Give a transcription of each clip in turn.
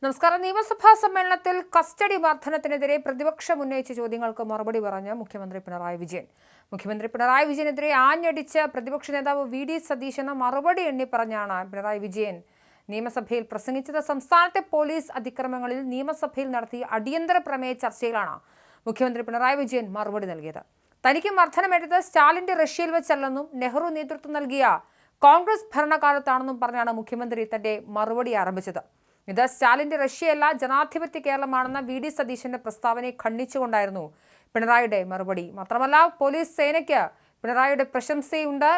നമസ്കാരം. നിയമസഭാ സമ്മേളനത്തിൽ കസ്റ്റഡി വർധനത്തിനെതിരെ പ്രതിപക്ഷം ഉന്നയിച്ച ചോദ്യങ്ങൾക്ക് മറുപടി പറഞ്ഞ് മുഖ്യമന്ത്രി പിണറായി വിജയൻ. മുഖ്യമന്ത്രി പിണറായി വിജയനെതിരെ ആഞ്ഞടിച്ച് പ്രതിപക്ഷ നേതാവ് വി.ഡി. സതീശന് മറുപടി എണ്ണി പറഞ്ഞാണ് പിണറായി വിജയൻ നിയമസഭയിൽ പ്രസംഗിച്ചത്. സംസ്ഥാനത്തെ പോലീസ് അതിക്രമങ്ങളിൽ നിയമസഭയിൽ നടത്തിയ അടിയന്തര പ്രമേയ ചർച്ചയിലാണ് മുഖ്യമന്ത്രി പിണറായി വിജയൻ മറുപടി നൽകിയത്. തനിക്ക് മർദ്ദനമേറ്റത് സ്റ്റാലിന്റെ റഷ്യയിൽ വെച്ചല്ലെന്നും നെഹ്റു നേതൃത്വം നൽകിയ കോൺഗ്രസ് ഭരണകാലത്താണെന്നും പറഞ്ഞാണ് മുഖ്യമന്ത്രി തന്റെ മറുപടി ആരംഭിച്ചത്. ഇത് സ്റ്റാലിന്റെ റഷ്യയല്ല, ജനാധിപത്യ കേരളമാണെന്ന വി.ഡി. സതീശന്റെ പ്രസ്താവനയെ ഖണ്ഡിച്ചുകൊണ്ടായിരുന്നു പിണറായിയുടെ മറുപടി. മാത്രമല്ല, പോലീസ് സേനയ്ക്ക് പിണറായിയുടെ പ്രശംസയുണ്ട്.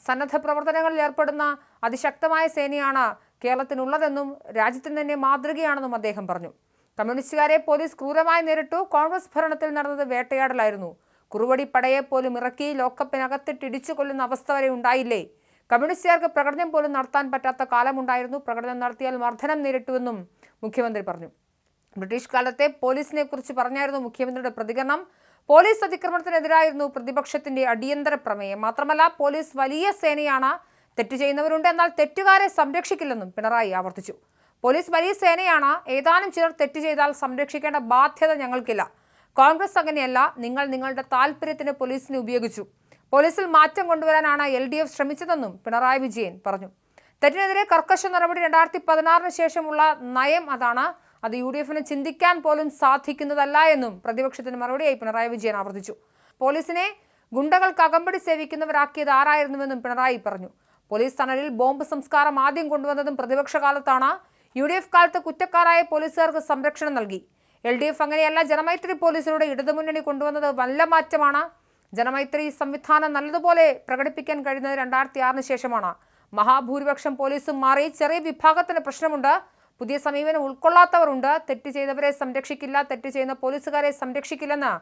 സന്നദ്ധ പ്രവർത്തനങ്ങളിൽ ഏർപ്പെടുന്ന അതിശക്തമായ സേനയാണ് കേരളത്തിനുള്ളതെന്നും രാജ്യത്തിന് തന്നെ മാതൃകയാണെന്നും അദ്ദേഹം പറഞ്ഞു. കമ്മ്യൂണിസ്റ്റുകാരെ പോലീസ് ക്രൂരമായി നേരിട്ടു. കോൺഗ്രസ് ഭരണത്തിൽ നടന്നത് വേട്ടയാടലായിരുന്നു. കുറുവടി പടയെ പോലും ഇറക്കി ലോക്കപ്പിനകത്തിട്ട് ഇടിച്ചു കൊല്ലുന്ന അവസ്ഥ വരെ ഉണ്ടായില്ലേ? കമ്മ്യൂണിസ്റ്റുകാർക്ക് പ്രകടനം പോലും നടത്താൻ പറ്റാത്ത കാലമുണ്ടായിരുന്നു. പ്രകടനം നടത്തിയാൽ മർദ്ദനം നേരിട്ടുവെന്നും മുഖ്യമന്ത്രി പറഞ്ഞു. ബ്രിട്ടീഷ് കാലത്തെ പോലീസിനെ കുറിച്ച് പറഞ്ഞായിരുന്നു മുഖ്യമന്ത്രിയുടെ പ്രതികരണം. പോലീസ് അതിക്രമണത്തിനെതിരായിരുന്നു പ്രതിപക്ഷത്തിന്റെ അടിയന്തര പ്രമേയം. മാത്രമല്ല, പോലീസ് വലിയ സേനയാണ്. തെറ്റ് ചെയ്യുന്നവരുണ്ട്, എന്നാൽ തെറ്റുകാരെ സംരക്ഷിക്കില്ലെന്നും പിണറായി ആവർത്തിച്ചു. പോലീസ് വലിയ സേനയാണ്. ഏതാനും ചിലർ തെറ്റ് ചെയ്താൽ സംരക്ഷിക്കേണ്ട ബാധ്യത ഞങ്ങൾക്കില്ല. കോൺഗ്രസ് അങ്ങനെയല്ല. നിങ്ങൾ നിങ്ങളുടെ താല്പര്യത്തിന് പോലീസിനെ ഉപയോഗിച്ചു. പോലീസിൽ മാറ്റം കൊണ്ടുവരാനാണ് LDF ശ്രമിച്ചതെന്നും പിണറായി വിജയൻ പറഞ്ഞു. തെറ്റിനെതിരെ കർക്കശ നടപടി 2016 ശേഷമുള്ള നയം അതാണ്. അത് UDFന് ചിന്തിക്കാൻ പോലും സാധിക്കുന്നതല്ല എന്നും പ്രതിപക്ഷത്തിന് മറുപടിയായി പിണറായി വിജയൻ ആവർത്തിച്ചു. പോലീസിനെ ഗുണ്ടകൾക്ക് അകമ്പടി സേവിക്കുന്നവരാക്കിയത് ആരായിരുന്നുവെന്നും പിണറായി പറഞ്ഞു. പോലീസ് തണലിൽ ബോംബ് സംസ്കാരം ആദ്യം കൊണ്ടുവന്നതും പ്രതിപക്ഷ കാലത്താണ്. UDF കാലത്ത് കുറ്റക്കാരായ പോലീസുകാർക്ക് സംരക്ഷണം നൽകി. LDF അങ്ങനെയല്ല. ജനമൈത്രി പോലീസിലൂടെ ഇടതുമുന്നണി കൊണ്ടുവന്നത് വല്ല മാറ്റമാണ്. ജനമൈത്രി സംവിധാനം നല്ലതുപോലെ പ്രകടിപ്പിക്കാൻ കഴിയുന്നത് 2006 ശേഷമാണ്. മഹാഭൂരിപക്ഷം പോലീസും മാറി. ചെറിയ വിഭാഗത്തിന് പ്രശ്നമുണ്ട്. പുതിയ സമീപനം ഉൾക്കൊള്ളാത്തവരുണ്ട്. തെറ്റ് ചെയ്തവരെ സംരക്ഷിക്കില്ല, തെറ്റ് ചെയ്യുന്ന പോലീസുകാരെ സംരക്ഷിക്കില്ലെന്ന്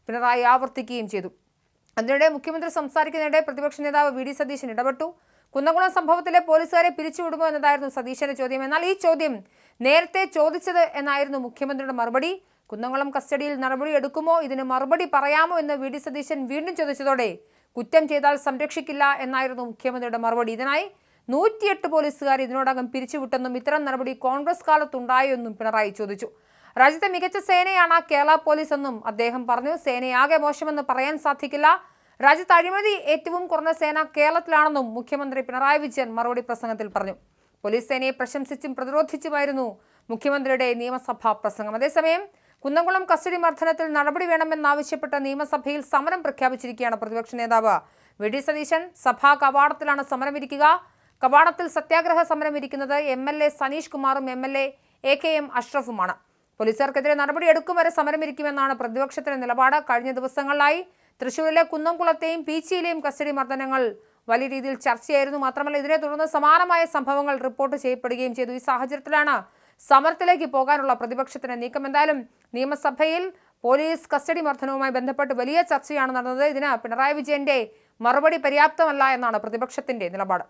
പിണറായി ആവർത്തിക്കുകയും ചെയ്തു. അതിനിടെ മുഖ്യമന്ത്രി സംസാരിക്കുന്നതിനിടെ പ്രതിപക്ഷ നേതാവ് വി.ഡി. സതീശൻ ഇടപെട്ടു. കുന്നംകുളം സംഭവത്തിലെ പോലീസുകാരെ പിരിച്ചുവിടുമോ എന്നതായിരുന്നു സതീശന്റെ ചോദ്യം. എന്നാൽ ഈ ചോദ്യം നേരത്തെ ചോദിച്ചത് എന്നായിരുന്നു മുഖ്യമന്ത്രിയുടെ മറുപടി. കുന്നംകുളം കസ്റ്റഡിയിൽ നടപടി എടുക്കുമോ, ഇതിന് മറുപടി പറയാമോ എന്ന് വി.ഡി. സതീശൻ വീണ്ടും ചോദിച്ചതോടെ കുറ്റം ചെയ്താൽ സംരക്ഷിക്കില്ല എന്നായിരുന്നു മുഖ്യമന്ത്രിയുടെ മറുപടി. ഇതിനായി 108 പോലീസുകാർ ഇതിനോടകം പിരിച്ചുവിട്ടെന്നും ഇത്തരം നടപടി കോൺഗ്രസ് കാലത്തുണ്ടായോ എന്നും പിണറായി ചോദിച്ചു. രാജ്യത്തെ മികച്ച സേനയാണ് കേരള പോലീസ് എന്നും അദ്ദേഹം പറഞ്ഞു. സേനയാകെ മോശമെന്ന് പറയാൻ സാധിക്കില്ല. രാജ്യത്ത് അഴിമതി ഏറ്റവും കുറഞ്ഞ സേന കേരളത്തിലാണെന്നും മുഖ്യമന്ത്രി പിണറായി വിജയൻ മറുപടി പ്രസംഗത്തിൽ പറഞ്ഞു. പോലീസ് സേനയെ പ്രശംസിച്ചും പ്രതിരോധിച്ചുമായിരുന്നു മുഖ്യമന്ത്രിയുടെ നിയമസഭാ പ്രസംഗം. അതേസമയം കുന്നംകുളം കസ്റ്റഡി മർദ്ദനത്തിൽ നടപടി വേണമെന്നാവശ്യപ്പെട്ട് നിയമസഭയിൽ സമരം പ്രഖ്യാപിച്ചിരിക്കുകയാണ് പ്രതിപക്ഷ നേതാവ് വി.ഡി. സതീശൻ. സഭാ കവാടത്തിലാണ് സമരമിരിക്കുക. കവാടത്തിൽ സത്യാഗ്രഹ സമരമിരിക്കുന്നത് MLA സനീഷ് കുമാറും MLA AKM അഷ്റഫുമാണ്. പോലീസുകാർക്കെതിരെ നടപടി എടുക്കും വരെ സമരമിരിക്കുമെന്നാണ് പ്രതിപക്ഷത്തിന്റെ നിലപാട്. കഴിഞ്ഞ ദിവസങ്ങളിലായി തൃശ്ശൂരിലെ കുന്നംകുളത്തെയും പീച്ചിയിലെയും കസ്റ്റഡി മർദ്ദനങ്ങൾ വലിയ രീതിയിൽ ചർച്ചയായിരുന്നു. മാത്രമല്ല, ഇതിനെ തുടർന്ന് സമാനമായ സംഭവങ്ങൾ റിപ്പോർട്ട് ചെയ്യപ്പെടുകയും ചെയ്തു. ഈ സാഹചര്യത്തിലാണ് സമരത്തിലേക്ക് പോകാനുള്ള പ്രതിപക്ഷത്തിന്റെ നീക്കം. എന്തായാലും നിയമസഭയിൽ പോലീസ് കസ്റ്റഡി മർദ്ദനവുമായി ബന്ധപ്പെട്ട് വലിയ ചർച്ചയാണ് നടന്നത്. ഇതിന് പിണറായി വിജയന്റെ മറുപടി പര്യാപ്തമല്ല എന്നാണ് പ്രതിപക്ഷത്തിന്റെ നിലപാട്.